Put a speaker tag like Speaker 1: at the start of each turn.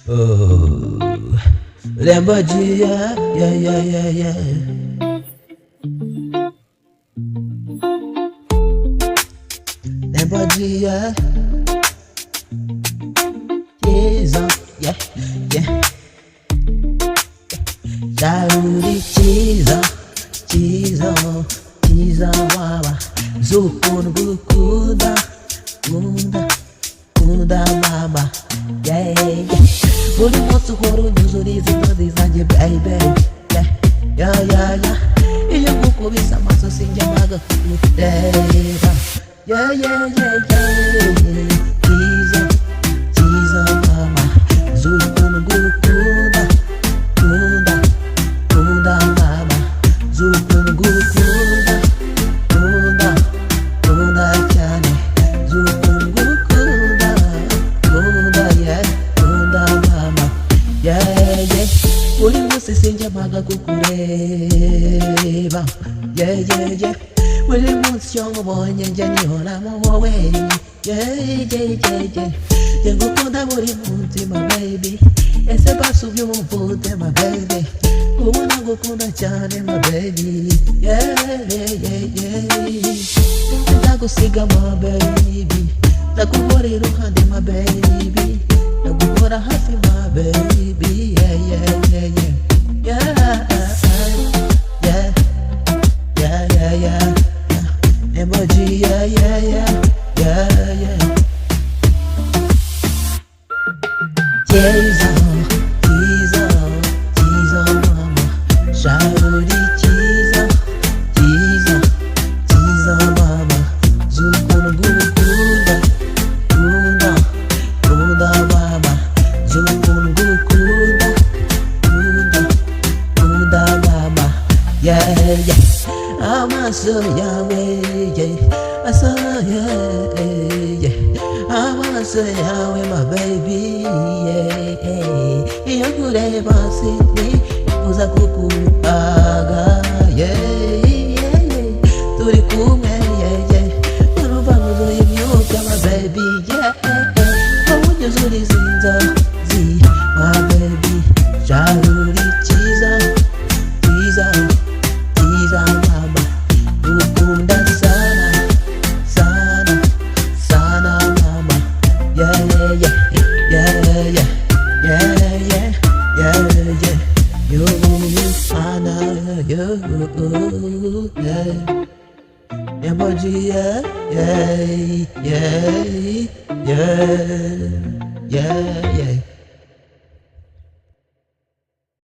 Speaker 1: Oh, lembra dia, lembra dia, Daudi Tiza wawa Zupun bukuda Kunda baba Boli moto horo nyuzurizi tozizanje baby Iyo gukubisa amaso sinjamaga kudeba Tiza mama Zupun bukuda Kunda baba Zupun bukuda Kunda cyane Zupun bukuda Kunda mama Uri munsi sinjamaga kukureba Uri munsi yo nkubonye njya nihoramo wowe Ngukunda buri munsi my baby Ese basubye umuvute my baby Ubona ngukunda cyane my baby Ndagusiga my baby Ndaguhora iruhande my baby Ndaguhora hafi my baby Emoji Tiza mama Shauri Tiza mama Zukun gukunda Kunda mama Zukun gukunda Kunda mama Amaso yawe Amaso yawe my baby Iyo kureba sini uza kukubaga Turi kumwe Uruvanguzo y'imyuka my baby Unyuzura izinzozi my baby Shauri Tiza mama Ukunda sana mama You sana Emoji yeah